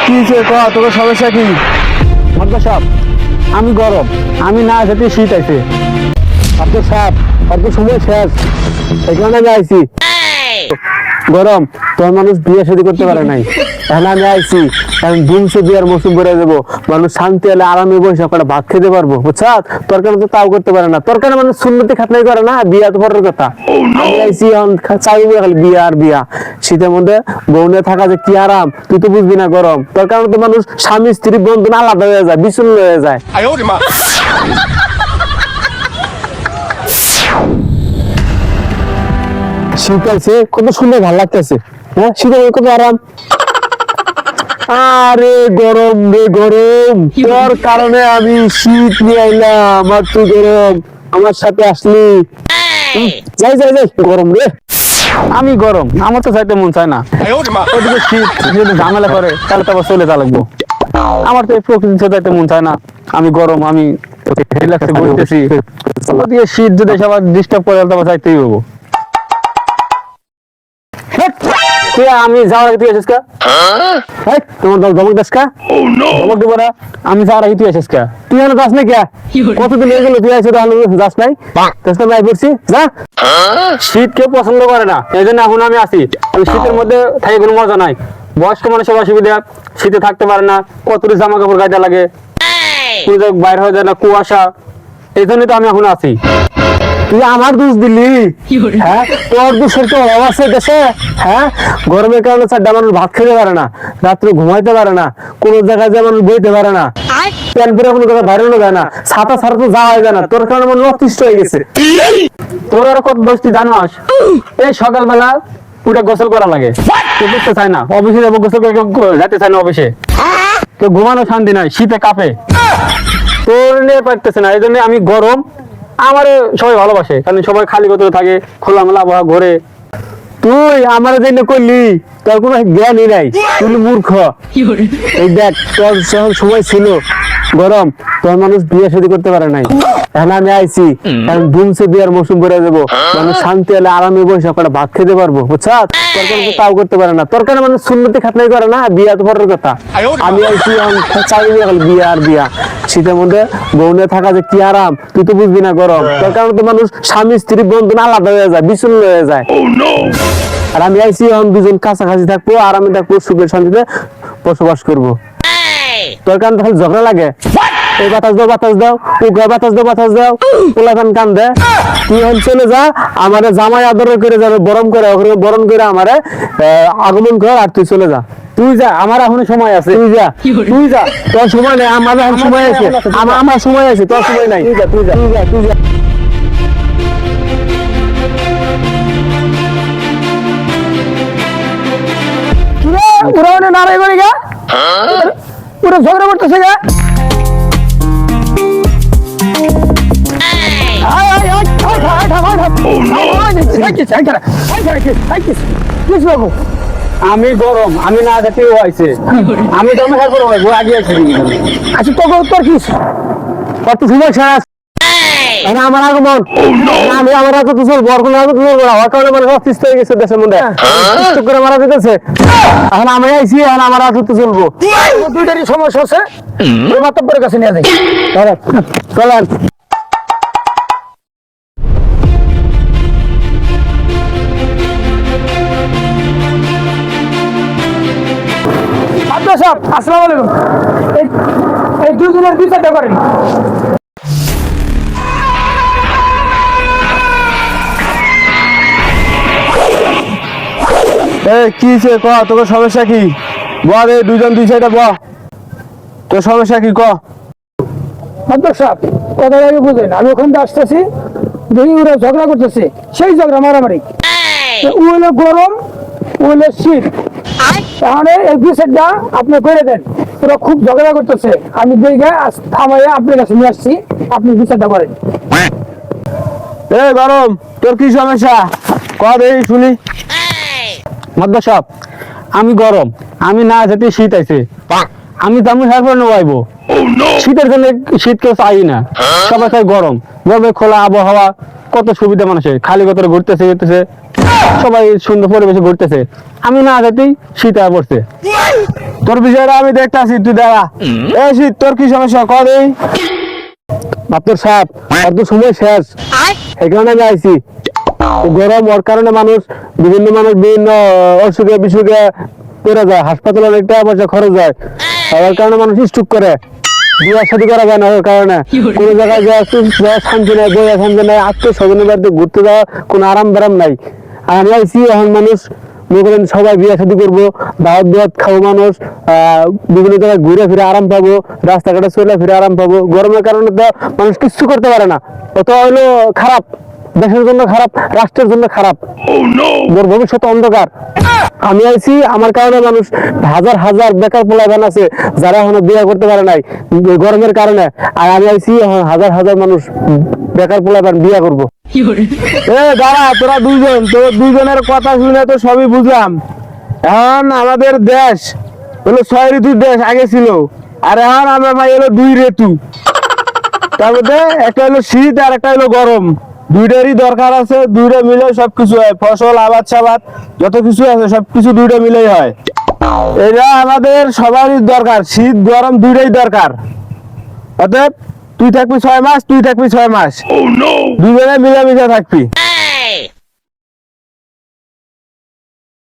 কি তোর সমস্যা কি? মাদ্দা সাহেব, আমি গরম, আমি না যেতে শীত আইছে। মাদ্দা সাহেব, অত সময় শেষ, এখানে আমি আইছি। গরম, তোর মানুষ বিয়ে শাদী করতে পারে নাই, এখন আমি আইছি, এখন ধুমসে বিয়ার মৌসুম করে দেবো, মানুষ শান্তি হলে আরামে বসে একটা ভাত খেতে পারবো, বুঝছা? তোর কেন তো তাও করতে পারে না, তোর কেন মানুষ সুন্নতি খাতনাই করে না, বিয়া তো পরের কথা। আমি আইছি এখন চাইবো খালি বিয়া আর বিয়া। শীতের মধ্যে বউনে থাকা যে কি আরাম, তুই তো বুঝবি না। গরম, তোর কারণে তো মানুষ স্বামী স্ত্রী বন্ধন আলাদা হয়ে যায়, বিচ্ছিন্ন হয়ে যায়। শীত আছে, কত সুন্দর ভালো লাগতেছে। হ্যাঁ, শীতের কত আরাম। আরে গরম রে গরম, তোর কারণে আমি শীত নিয়ে আইলাম আর তুই গরম আমার সাথে আসলি। যাই যাই যাই, গরম রে। আমি গরম, আমার তো যাইতে মন চায় না। ওদিকে শীত যদি ঝামেলা করে তাহলে তো আবার চলে যা লাগবো। আমার তো এই প্রকৃতি যাইতে মন চায় না। আমি গরম, আমি রিল্যাক্সে বসতেছি। ওদিকে শীত যদি সবার ডিস্টার্ব করে তাহলে তো আবার যাইতেই হবো। আমি যাওয়ার আগে তুই আসিস কা? তোমার দল ধমক দাস কা? ধমক দেবো না। আমি যাওয়ার আগে তুই আসিস কা? তুই এখানে যাস নাই কে? কতদিন হয়ে গেল তুই আসে যাস নাই? যাই পড়ছি যা। শীত কেউ পছন্দ করে না, এই জন্য এখন আমি আসি। শীতের মধ্যে থাকি কোনো মজা নাই। বয়স্ক মানুষের অসুবিধা, শীতে থাকতে পারে না, কতটি জামা কাপড় গাইতে লাগে, বাইরে হয়ে যায় না, কুয়াশা। এই জন্যই তো আমি এখন আসি। তুই আমার দোষ দিলি? হ্যাঁ, তোর দোষের তো অভাব আছে দেশে। হ্যাঁ, গরমের কারণে চারটা মানুষ ভাত খেতে পারে না, রাত্রে ঘুমাইতে পারে না, কোন জায়গায় যে মানুষ বইতে পারে না, প্যান পরে কোনো জায়গায় বাইরে যায় না, ছাতা ছাড়া তো যাওয়া যায় না। তোর কারণে মানুষ অতিষ্ঠ হয়ে গেছে। তোর আর কত দোষ তুই জানাস? এই সকালবেলা পুরো গোসল করা লাগে, কেউ করতে চায় না। অফিসে যাবো, গোসল করে যেতে চায় না অফিসে। কেউ ঘুমানো শান্তি নাই, শীতে কাঁপে। তোর নিয়ে পারতেছে না, এই জন্য আমি গরম। আমার সবাই ভালোবাসে, কারণ সবাই খালি কত থাকে, খোলামেলা আবহাওয়া ঘরে। তুই আমার জন্য করলি, তোর কোনো জ্ঞানই নাই, তুই মূর্খ। এই দেখ, তোর যখন সময় ছিল গরম, তোর মানুষ বিয়ে শাদী করতে পারে নাই, এখন আমি আইছি, এখন ধুমসে বিয়ার মৌসুম করে দেবো, মানুষ শান্তি হলে আরামে বসে একটা ভাত খেতে পারবো, বুঝছা? তোর কেন তো তাও করতে পারে না, তোর কেন মানুষ সুন্নতি খাতনাই করে না, বিয়া তো পরের কথা। আমি আইছি এখন চাইবো খালি বিয়া আর বিয়া। শীতের মধ্যে বউনে থাকা যে কি আরাম, তুই তো বুঝবি না। গরম, তোর কারণে তো মানুষ স্বামী স্ত্রী বন্ধন আলাদা হয়ে যায়, বিচ্ছিন্ন হয়ে যায়। আর আমি আইছি এখন দুজন কাছাকাছি থাকবো, আরামে থাকবো, সুখের শান্তিতে বসবাস করবো। তোর কারণে খালি ঝগড়া লাগে। এই বাতাস দাও, বাতাস দাও, ও বাতাস দাও, বাতাস দাও, পোলাপান কান দে। তুই এখন চলে যা, আমারে জামাই আদর করে যাবে, বরণ করে, বরণ করে আমারে আগমন কর, আর তুই চলে যা। তুই যা, আমার এখন সময় আছে। তুই যা, তুই যা, তোর সময় নেই, আমার এখন সময় আছে। আমার সময় আছে, তোর সময় নাই। তুই যা, তুই যা, তুই যা, তুই যা। ওরা ওনে নারাই করে গা, ওরা ঝগড়া করতেছে গা। আমি গরম, আমি না যেতে হয়েছে, আমি তো আগে আছি। আচ্ছা, তোর কি কত সমস্যা আছে? আমার আগমন, আমি আমার আগে তো চলবো, আর কোনো আগে তো চলবো না। কারণে মানে অসুস্থ হয়ে গেছে দেশের মধ্যে, করে মারা যেতেছে। এখন আমি আইছি, এখন আমার আগে তো চলবো। দুইটারই সমস্যা আছে, মাতব্বরের কাছে নিয়ে যাই। চলেন। আসসালামু আলাইকুম। এই দুজনের বিচারটা করেন। কি তোর সমস্যা কি? বল, এই দুজন দুই সাইডে ব, তোর সমস্যা কি? কথা আগে বুঝেন, আমি ওখান থেকে আসতেছি, দেখি ওরা ঝগড়া করতেছে, সেই ঝগড়া মারামারি। ও হলো গরম, ও হলো শীত। তাহলে এই বিচারটা আপনি করে দেন। ওরা খুব ঝগড়া করতেছে, আমি দেখে থামাইয়া আপনার কাছে নিয়ে আসছি, আপনি বিচারটা করেন। গরম, তোর কি সমস্যা? এই শুনি। মাদ্দা সাহেব, আমি গরম, আমি না যেতে শীত আইছে, আমি তেমন সার নেবো। শীতের জন্য শীত কেউ চাই না, সবাই চাই গরম। গরমে খোলা আবহাওয়া, কত সুবিধা মানুষের, খালি কত ঘুরতেছে ঘুরতেছে, সবাই সুন্দর পরিবেশে ঘুরতেছে। আমি না যেতেই শীত পড়ছে। তোর বিষয়টা আমি দেখতাছি, তুই দাঁড়া। এই শীত, তোর কি সমস্যা কর এই? আপনার সাপ অত সময় শেষ, এই কারণে আমি আইছি। গরম ওর কারণে বিভিন্ন মানুষ বিভিন্ন অসুখে বিসুখে পড়ে যায়, হাসপাতালে অনেক টাকা পয়সা খরচ হয়। ওর কারণে মানুষ স্ট্রোক করে, বিয়ে শাদী করা যায় না ওর কারণে। কোনো জায়গায় যাওয়া শান্তি নাই, বইয়া শান্তি নাই, আত্মীয় স্বজনের বাড়িতে ঘুরতে যাওয়া কোনো আরাম বেরাম নাই। আর আমি আইছি এখন মানুষ মনে করেন সবাই বিয়ে শাদী করবো, দাওয়াত খাবো, মানুষ বিভিন্ন জায়গায় ঘুরে ফিরে আরাম পাবো, রাস্তাঘাটে চলে ফিরে আরাম পাবো। গরমের কারণে তো মানুষ কিচ্ছু করতে পারে না, অত হইলো খারাপ, দেশের জন্য খারাপ, রাষ্ট্রের জন্য খারাপ, ওর ভবিষ্যৎ অন্ধকার। আমি আইছি, আমার কারণে মানুষ হাজার হাজার বেকার পোলাপান আছে যারা এখনো বিয়ে করতে পারে নাই গরমের কারণে। আর আমি আইছি এখন হাজার হাজার মানুষ বেকার পোলাপান বিয়ে করবো। এ দাঁড়া, তোরা দুইজন, তোর দুইজনের কথা শুনে তো সবই বুঝলাম। এখন আমাদের দেশ হলো 6 ঋতুর দেশ আগে ছিল, আর এখন আমরা ভাই হলো 2 ঋতু। তার মধ্যে একটা হলো শীত আর একটা হলো গরম, দুইটারই দরকার আছে। দুইটা মিলে সবকিছু হয়, ফসল আবাদ সাবাদ যত কিছু আছে সবকিছু দুইটা মিলেই হয়। এটা আমাদের সবারই দরকার, শীত গরম দুইটাই দরকার। অতএব তুই থাকবি 6 মাস, তুই থাকবি 6 মাস, দুজনে মিলেমিশে থাকবি।